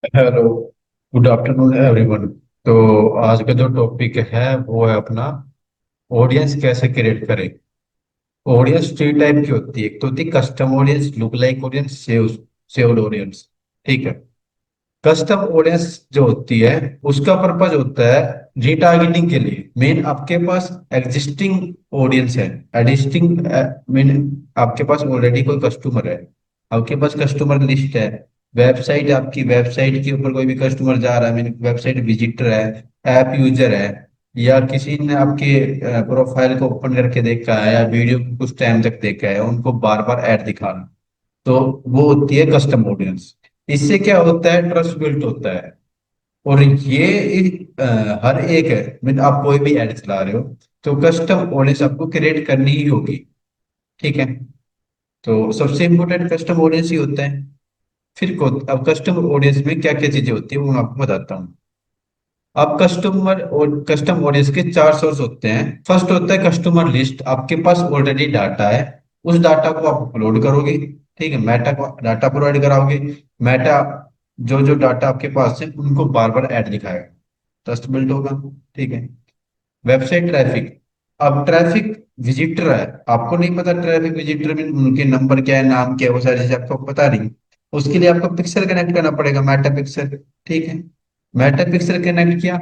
Hello. Good afternoon everyone. तो आज का जो टॉपिक है वो है अपना ऑडियंस कैसे क्रिएट करें। ऑडियंस थ्री टाइप की होती है। एक तो होती है custom audience, lookalike audience, saved audience. ठीक है। कस्टम ऑडियंस जो होती है उसका पर्पज होता है रीटारगेटिंग के लिए। मेन आपके पास एग्जिस्टिंग ऑडियंस है, एडिस्टिंग मीन आपके पास ऑलरेडी कोई कस्टमर है, आपके पास कस्टमर लिस्ट है, वेबसाइट, आपकी वेबसाइट के ऊपर कोई भी कस्टमर जा रहा है, मीन वेबसाइट विजिटर है, ऐप यूजर है, या किसी ने आपके प्रोफाइल को ओपन करके देखा है या वीडियो को कुछ टाइम तक देखा है, उनको बार बार ऐड दिखाना। तो वो होती है कस्टम ऑडियंस। इससे क्या होता है, ट्रस्ट बिल्ट होता है। और ये हर एक है, मीन आप कोई भी ऐड चला रहे हो तो कस्टम ऑडियंस आपको क्रिएट करनी ही होगी। ठीक है। तो सबसे इंपॉर्टेंट कस्टम ऑडियंस ही होता है। फिर अब कस्टमर ऑडियंस में क्या क्या चीजें होती है वो मैं आपको बताता हूँ। अब कस्टमर और कस्टम ऑडियंस के चार सोर्स होते हैं। फर्स्ट होता है कस्टमर लिस्ट। आपके पास ऑलरेडी डाटा है, उस डाटा को आप अपलोड करोगे। ठीक है, मेटा को डाटा प्रोवाइड कराओगे। मेटा जो जो डाटा आपके पास है उनको बार बार ऐड दिखाएगा, ट्रस्ट बिल्ड होगा। ठीक है। Website traffic. अब ट्रैफिक विजिटर है, आपको नहीं पता ट्रैफिक विजिटर में उनके नंबर क्या है, नाम क्या है, वो सारी चीजें आपको पता नहीं। उसके लिए आपको पिक्सल कनेक्ट करना पड़ेगा, मेटा पिक्सल। ठीक है। मेटा पिक्सल कनेक्ट किया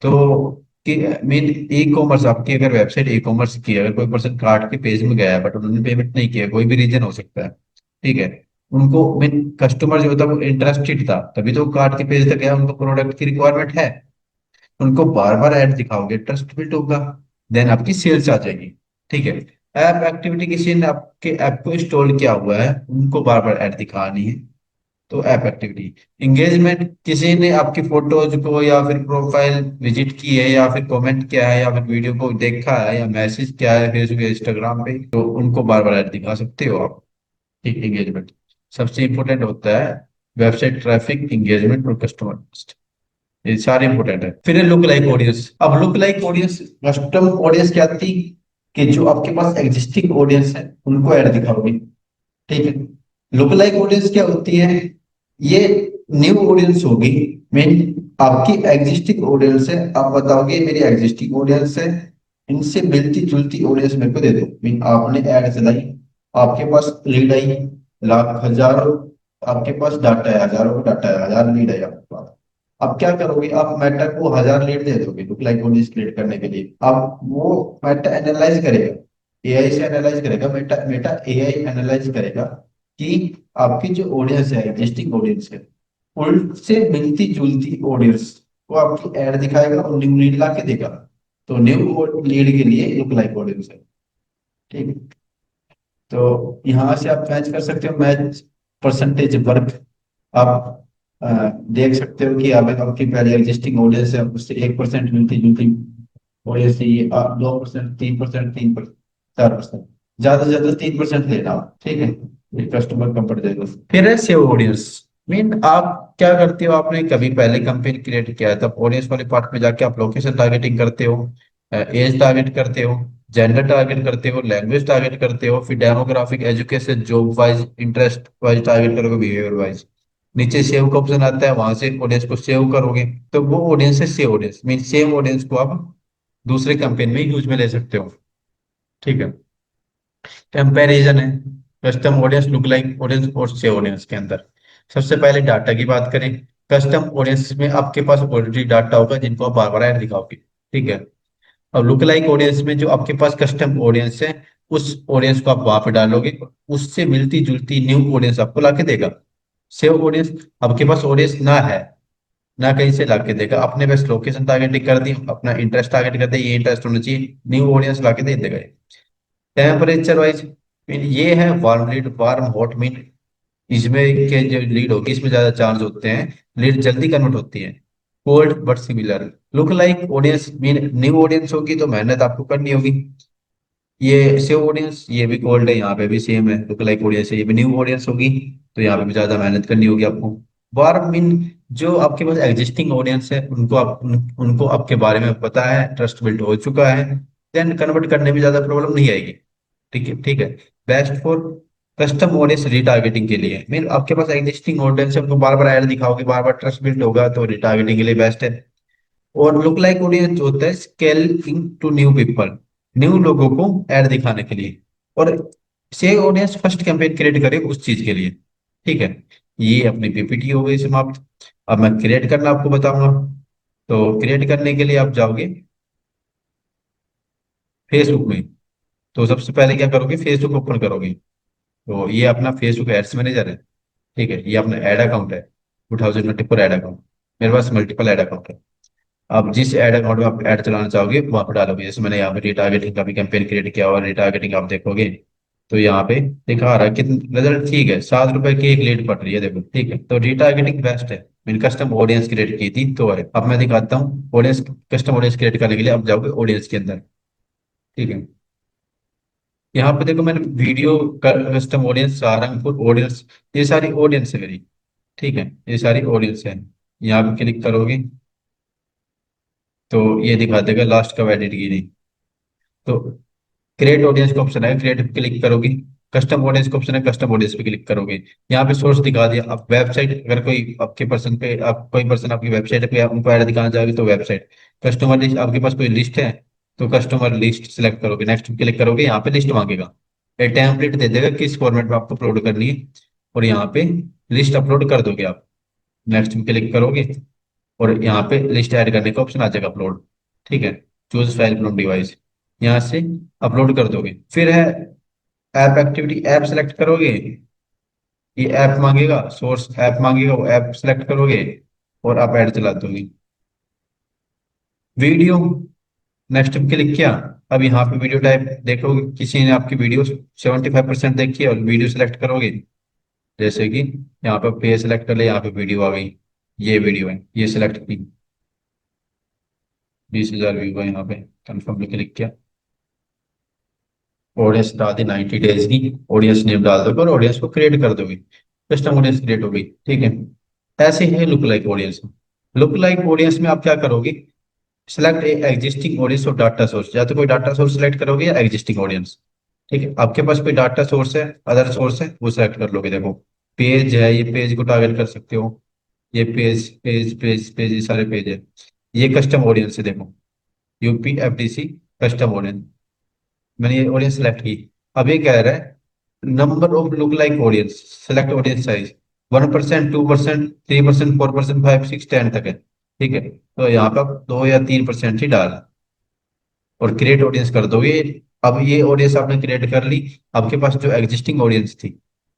तो कि मीन ई कॉमर्स, आपकी अगर वेबसाइट ई कॉमर्स की है, अगर कोई पर्सन कार्ट के पेज में गया है बट उन्होंने पेमेंट नहीं किया, कोई भी रीजन हो सकता है। ठीक है। उनको मीन कस्टमर जो होता है वो इंटरेस्टेड था तभी तो कार्ट के पेज तक गया, उनको प्रोडक्ट की रिक्वायरमेंट है, उनको बार बार ऐड दिखाओगे, ट्रस्ट बिल्ड होगा, देन आपकी सेल्स आ जाएगी। ठीक है। ऐप एक्टिविटी, किसी ने आपके ऐप को इंस्टॉल किया हुआ है उनको बार बार ऐड दिखानी है, तो ऐप एक्टिविटी। एंगेजमेंट, किसी ने आपकी फोटोज को या फिर प्रोफाइल विजिट की है या फिर कमेंट किया है या फिर वीडियो को देखा है या मैसेज किया है फेसबुक इंस्टाग्राम पे, तो उनको बार बार ऐड दिखा सकते हो आप। ठीक, एंगेजमेंट सबसे इंपॉर्टेंट होता है। वेबसाइट ट्रैफिक, एंगेजमेंट और कस्टमर, ये सारे इंपॉर्टेंट है। फिर है लुक लाइक ऑडियंस। अब look like audience, custom audience क्या थी कि जो आपके पास एग्जिस्टिंग ऑडियंस है उनको ऐड दिखाओगे। ठीक है। लुक लाइक ऑडियंस क्या होती है, ये न्यू ऑडियंस होगी। मीन आपकी एग्जिस्टिंग ऑडियंस है, आप बताओगे मेरी एग्जिस्टिंग ऑडियंस है, इनसे मिलती जुलती ऑडियंस मेरे को दे दो। मीन आपने ऐड चलाई, आपके पास लीड आई, लाख हजारों आपके पास डाटा है, हजारों का डाटा है, हजार लीड है आपके पास। अब क्या करोगे, आप मेटा को 1000 लीड दे दोगे लुक लाइक ऑडियंस क्रिएट करने के लिए। अब वो मेटा एनालाइज करेगा, एआई से एनालाइज करेगा, मेटा मेटा एआई एनालाइज करेगा कि आपकी जो ऑडियंस है, एग्जिस्टिंग ऑडियंस है, उनसे मिलती जुलती ऑडियंस को आपकी ऐड दिखाएगा और न्यू लीड ला के देगा। तो न्यू लीड के लिए लुक लाइक ऑडियंस है। ठीक है। तो यहाँ से आप मैच कर सकते हो, मैच परसेंटेज वर्क। आप देख सकते हो कि अब आपकी पहले एग्जिस्टिंग ऑडियंस है, उससे 1% मिलती जुलती ऑडियंस चाहिए, आप 2%, 3%, 3%, 4%, ज्यादा से ज्यादा 3% लेना आप। ठीक है। ये कस्टमर कंफर्ट देगा। फिर है सेव ऑडियंस। मीन आप क्या करते हो, आपने कभी पहले कैंपेन क्रिएट किया है तब ऑडियंस वाले पार्ट में जाके आप लोकेशन टारगेटिंग करते हो, एज टारगेट करते हो, जेंडर टारगेट करते हो, लैंग्वेज टारगेट करते हो, फिर demographic, education, job wise, interest wise target करोगे, बिहेवियर वाइज। नीचे सेव का ऑप्शन आता है, वहां से ऑडियंस को सेव करोगे। तो वो ऑडियंस है save audience. Mean same audience को आप दूसरे कैंपेन में यूज में ले सकते हो। ठीक है। कंपैरिजन है custom audience, lookalike audience और सेव ऑडियंस के अंदर। सबसे पहले डाटा की बात करें। कस्टम ऑडियंस में आपके पास ऑलरेडी डाटा होगा जिनको आप बार बार ऐड दिखाओगे। ठीक है। और लुक लाइक ऑडियंस में जो आपके पास कस्टम ऑडियंस है, उस ऑडियंस को आप वहां पे डालोगे, उससे मिलती जुलती न्यू ऑडियंस आपको लाके देगा। सेव ऑडियंस, आपके पास ऑडियंस ना है, ना कहीं से लाके देगा, अपने बस लोकेशन टारगेटिंग कर दी, अपना इंटरेस्ट टारगेट कर दिया, ये इंटरेस्ट होना चाहिए, न्यू ऑडियंस लाके दे देगा। टेम्परेचर वाइज, मीन ये है warm lead, warm hot. Mean इसमें के जो लीड होगी इसमें ज्यादा चांस होते हैं लीड जल्दी कन्वर्ट होती है। Cold but similar. Look like audience mean new audience होगी तो मेहनत आपको करनी होगी। ये सेव ऑडियंस, ये भी कोल्ड है, यहाँ पे भी सेम है, लुक लाइक ऑडियंस है, ये भी न्यू ऑडियंस होगी तो यहाँ पे भी ज्यादा मेहनत करनी होगी आपको। वार्म मीन जो आपके पास एग्जिस्टिंग ऑडियंस है उनको उनको आपके बारे में पता है, ट्रस्ट बिल्ड हो चुका है, देन कन्वर्ट करने में ज्यादा प्रॉब्लम नहीं आएगी। ठीक है, ठीक है। Best for custom audience retargeting के लिए मीन आपके पास एग्जिस्टिंग ऑडियंस है, उनको बार बार ऐड दिखाओगे, बार बार ट्रस्ट बिल्ड होगा, तो रिटारगेटिंग के लिए बेस्ट है। और लुक लाइक ऑडियंस जो होता है scaling to new people, new लोगों को ऐड दिखाने के लिए। और से ऑडियंस फर्स्ट कैंपेन क्रिएट करे उस चीज के लिए। ठीक है, ये अपनी पीपीटी हो गई समाप्त। अब मैं क्रिएट करना आपको बताऊंगा। तो क्रिएट करने के लिए आप जाओगे फेसबुक में। तो सबसे पहले क्या करोगे, फेसबुक ओपन करोगे। तो ये अपना फेसबुक एड्स मैनेजर है। ठीक है, ये अपना एड अकाउंट है, 2024 एड अकाउंट। मेरे पास मल्टीपल एड अकाउंट है। आप जिस एड अकाउंट में आप ऐड चलाना चाहोगे वहां पर डालोगे। जैसे मैंने यहाँ पे रिटारगेटिंग का भी कैंपेन क्रिएट किया, और रिटारगेटिंग आप देखोगे तो यहाँ पे दिखा रहा है कि रिजल्ट ठीक है, 7 रुपए की एक लीड पड़ रही है, देखो। ठीक है, तो रिटारगेटिंग बेस्ट है। मैंने कस्टम ऑडियंस क्रिएट की थी तो है। अब मैं दिखाता हूँ ऑडियंस, कस्टम ऑडियंस क्रिएट करने के लिए आप जाओगे ऑडियंस के अंदर। ठीक है, यहाँ पे देखो मैंने video custom audience Saharanpur audience, ये सारी ऑडियंस है मेरी। ठीक है, ये सारी ऑडियंस है। यहाँ पे क्लिक करोगे तो ये दिखा देगा लास्ट कब एडिट की थी। तो क्रिएट ऑडियंस का ऑप्शन है, क्रिएट पे क्लिक करोगे। कस्टम ऑडियंस का ऑप्शन है, कस्टम ऑडियंस पे क्लिक करोगे। यहाँ पे सोर्स दिखा दिया। अब वेबसाइट, अगर कोई आपके पर्सन पे, आप कोई पर्सन आपकी वेबसाइट पे उनको ऐड दिखाना चाहोगे तो वेबसाइट। कस्टमर लिस्ट, आपके पास कोई लिस्ट है तो कस्टमर लिस्ट सिलेक्ट करोगे, नेक्स्ट क्लिक करोगे, यहाँ पे लिस्ट मांगेगा। एक टेम्पलेट दे देगा किस फॉर्मेट में आपको अपलोड करनी है, और यहाँ पे लिस्ट अपलोड कर दोगे आप। नेक्स्ट में क्लिक करोगे और यहाँ पे लिस्ट ऐड करने का ऑप्शन आ जाएगा, अपलोड। ठीक है, चूज फाइल फ्रॉम डिवाइस, यहाँ से अपलोड कर दोगे। फिर है ऐप एक्टिविटी, ऐप सेलेक्ट करोगे। ये ऐप मांगेगा, सोर्स ऐप मांगेगा, वो ऐप सेलेक्ट करोगे और आप ऐड चला दोगे। वीडियो, नेक्स्ट पे क्लिक किया। अब यहाँ पे वीडियो टाइप देखोगे, किसी ने आपकी वीडियो 75% देखी है और वीडियो सेलेक्ट करोगे। जैसे कि यहाँ पे पेज सेलेक्ट कर ले, यहाँ पे वीडियो आ गई, ये वीडियो है, ये सेलेक्ट की, 20,000 व्यू है। यहाँ पे कंफर्म पे क्लिक किया, ऑडियंस डाल दी 90 डेज की, ऑडियंस नेम डाल दोगे और ऑडियंस को क्रिएट कर दोगे। कस्टम ऑडियंस क्रिएट हो गई। ठीक है, ऐसे ही lookalike audience. Lookalike audience में आप क्या करोगे, सिलेक्ट ए एग्जिस्टिंग ऑडियंस और डाटा सोर्स, या तो कोई डाटा सोर्स सिलेक्ट करोगे या एग्जिस्टिंग ऑडियंस। ठीक है, आपके पास कोई डाटा सोर्स है, अदर सोर्स है, वो सिलेक्ट कर लोगे। देखो पेज है, ये पेज को टारगेट कर सकते हो। ये पेज पेज पेज पेज, ये सारे पेज है। ये कस्टम ऑडियंस है, देखो यूपी एफडीसी कस्टम ऑडियंस। मैंने ये ऑडियंस सेलेक्ट की। अब ये कह रहा है number of look like audience, select audience size 1%, 2%, 3%, 4%, 5, 6, 10 तक है। ठीक है, तो यहाँ पे आप 2 या 3% ही डाल और क्रिएट ऑडियंस कर दोगे। अब ये ऑडियंस आपने क्रिएट कर ली। आपके पास जो एग्जिस्टिंग ऑडियंस थी,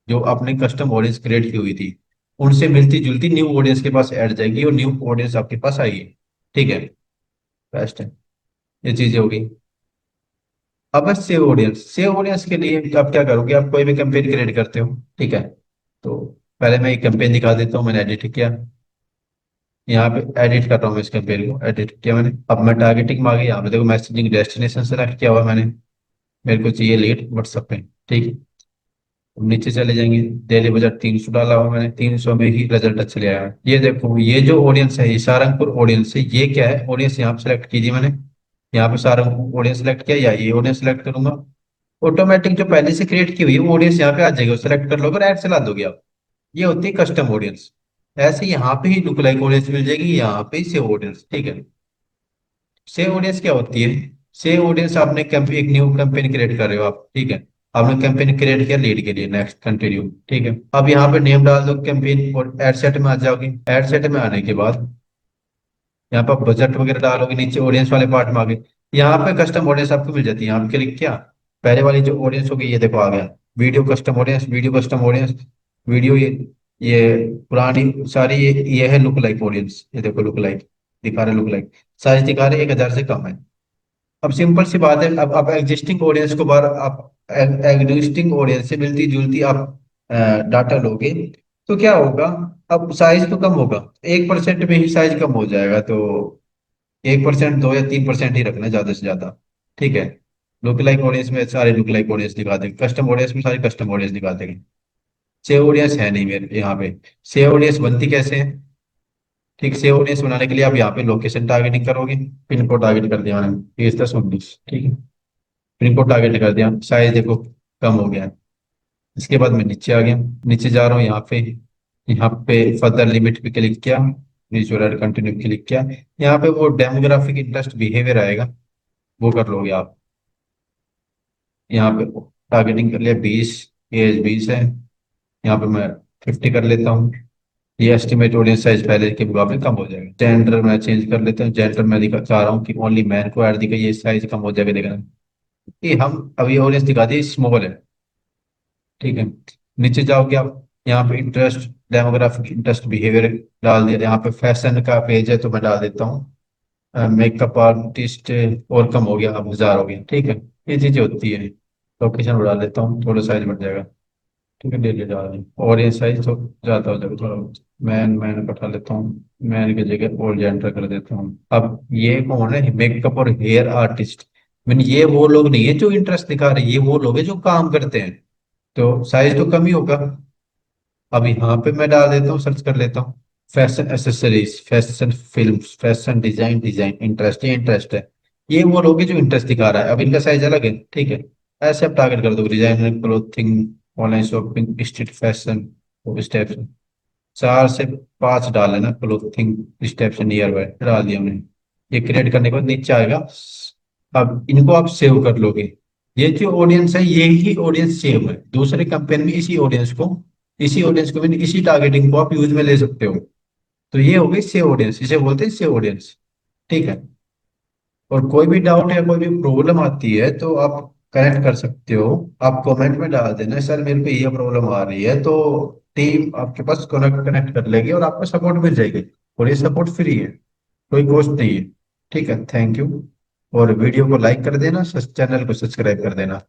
जो आपने कस्टम ऑडियंस क्रिएट की हुई थी, उनसे मिलती जुलती न्यू ऑडियंस के पास ऐड जाएगी और न्यू ऑडियंस आपके पास आएगी। ठीक है, बेस्ट है। ये चीजें होगी। अब सेव ऑडियंस, सेव ऑडियंस के लिए आप क्या करोगे, आप कोई भी कैंपेन क्रिएट करते हो। ठीक है, तो पहले मैं एक कैंपेन दिखा देता हूँ, मैंने एडिट किया। यहाँ पे एडिट कर रहा हूँ मैं इस कैंपेन को, एडिट किया मैंने। अब मैं टारगेटिंग में आ गई, यहाँ पे देखो मैसेजिंग डेस्टिनेशन सेलेक्ट किया हुआ मैंने। मेरे को चाहिए लीड व्हाट्सएप पे। ठीक है, अब नीचे चले जाएंगे। डेली बजट 300 डाला हुआ मैंने, 300 में ही रिजल्ट अच्छा ले आया। ये देखो, ये जो ऑडियंस है ये सारंगपुर ऑडियंस है। ये क्या है, ऑडियंस यहाँ पे सेलेक्ट की थी मैंने। यहाँ पे सारंगपुर ऑडियंस सेलेक्ट किया, या ये ऑडियंस सेलेक्ट करूंगा। ऑटोमेटिक जो पहले से क्रिएट की हुई है वो ऑडियंस यहाँ पे आ जाएगी, सेलेक्ट कर लोगे और ऐड चला दोगे आप। ये होती है कस्टम ऑडियंस। ऐसे यहाँ पे ही लुक लाइक ऑडियंस मिल जाएगी, यहाँ पे ही सेव ऑडियंस। ठीक है, सेव ऑडियंस क्या होती है, सेव ऑडियंस आपने एक न्यू कैंपेन क्रिएट कर रहे हो आप। ठीक है, आपने कैंपेन क्रिएट किया लीड के लिए, नेक्स्ट कंटिन्यू। ठीक है, अब यहाँ पे नेम डाल दो कैंपेन और एड सेट में आ जाओगे। एड सेट में आने के बाद यहाँ पर बजट वगैरह डालोगे, नीचे ऑडियंस वाले पार्ट में आ गए। यहाँ पे कस्टम ऑडियंस आपको मिल जाती है, यहाँ पे क्लिक किया। पहले वाली जो ऑडियंस होगी ये देखो आ गया, video custom audience, video custom audience, video ये पुरानी सारी, ये है लुक लाइक ऑडियंस। ये देखो लुक लाइक दिखा रहे, लुक लाइक साइज दिखा रहे 1,000 से कम है। अब सिंपल सी बात है, अब आप एग्जिस्टिंग ऑडियंस को बार आप एग्जिस्टिंग ऑडियंस से मिलती जुलती आप डाटा लोगे तो क्या होगा, अब साइज तो कम होगा, 1% में ही साइज कम हो जाएगा। तो 1%, 2 या 3% ही रखना ज्यादा से ज्यादा। ठीक है, लुक लाइक ऑडियंस में सारे लुक लाइक ऑडियंस दिखा देंगे, कस्टम ऑडियंस में सारे कस्टम ऑडियंस दिखा देंगे। सेव ऑडियंस है नहीं मेरे यहाँ पे। सेव ऑडियंस बनती कैसे है, ठीक, सेव ऑडियंस बनाने के लिए आप यहाँ पे लोकेशन टारगेटिंग करोगे। पिन कोड टारगेट कर दिया मैंने, 20, 10, 19। ठीक है, पिन कोड टारगेट कर दिया, साइज देखो कम हो गया है। इसके बाद मैं नीचे आ गया, नीचे जा रहा हूँ यहाँ पे फर्दर लिमिट पे क्लिक किया, विजुअल एड कंटिन्यू क्लिक किया। यहाँ पे वो डेमोग्राफिक इंटरेस्ट बिहेवियर आएगा, वो कर लोगे आप। यहाँ पे टारगेटिंग कर लिया 20, एज 20 है। यहाँ पे मैं 50 कर लेता हूँ। ये एस्टिमेट ऑडियंस साइज पहले के मुकाबले कम हो जाएगा। जेंडर मैं चेंज कर लेता हूँ, जेंडर मैं दिखा चाह रहा हूँ कि ओनली मैन को ऐड दिखाई, ये साइज कम हो जाएगा देखना। ये हम अभी ऑडियंस दिखा दी स्मॉल है, ठीक है। नीचे जाओगे आप, यहाँ पे इंटरेस्ट, डेमोग्राफिक इंटरेस्ट बिहेवियर डाल दिया। यहाँ पे फैशन का पेज है तो मैं डाल देता हूँ मेकअप आर्टिस्ट, और कम हो गया, अब 1000 हो गया, ठीक है। ये चीजें होती है। लोकेशन बढ़ा लेता हूँ, थोड़ा साइज बढ़ जाएगा, ठीक है। डेली डाल दी, और ये साइज तो ज्यादा हो जाएगा थोड़ा। मैन मैन बैठा लेता हूँ, मैन की जगह और जेंडर कर देता हूँ। अब ये कौन है, मेकअप और हेयर आर्टिस्ट। मीन ये वो लोग नहीं है जो इंटरेस्ट दिखा रहे हैं, ये वो लोग हैं जो काम करते हैं, तो साइज तो कम ही होगा। अब यहाँ पे मैं डाल देता हूँ, सर्च कर लेता हूँ fashion accessories, fashion film, fashion design, design interest, ये इंटरेस्ट है। ये वो लोग हैं जो इंटरेस्ट दिखा रहा है, अब इनका साइज अलग है, ठीक है। ऐसे आप टारगेट कर दो, designer, clothing, online shopping, street fashion, step 4 से 5 डाल लेना, क्लोथिंग, स्टेप से नियर बाय डाल दिया हमने। ये क्रिएट करने के बाद नीचे आएगा। अब इनको आप सेव कर लोगे। ये जो ऑडियंस है यही ऑडियंस सेव है दूसरे कंपेनी में, इसी ऑडियंस को भी इसी टारगेटिंग को आप यूज में ले सकते हो। तो ये हो गई सेव ऑडियंस, इसे बोलते हैं सेव ऑडियंस, ठीक है। और कोई भी डाउट या कोई भी प्रॉब्लम आती है तो आप कनेक्ट कर सकते हो। आप कमेंट में डाल देना सर मेरे को ये प्रॉब्लम आ रही है, तो टीम आपके पास कनेक्ट कनेक्ट कर लेगी और आपको सपोर्ट मिल जाएगी। और ये सपोर्ट फ्री है, कोई कॉस्ट नहीं है, ठीक है। Thank you. और वीडियो को लाइक कर देना, चैनल को सब्सक्राइब कर देना।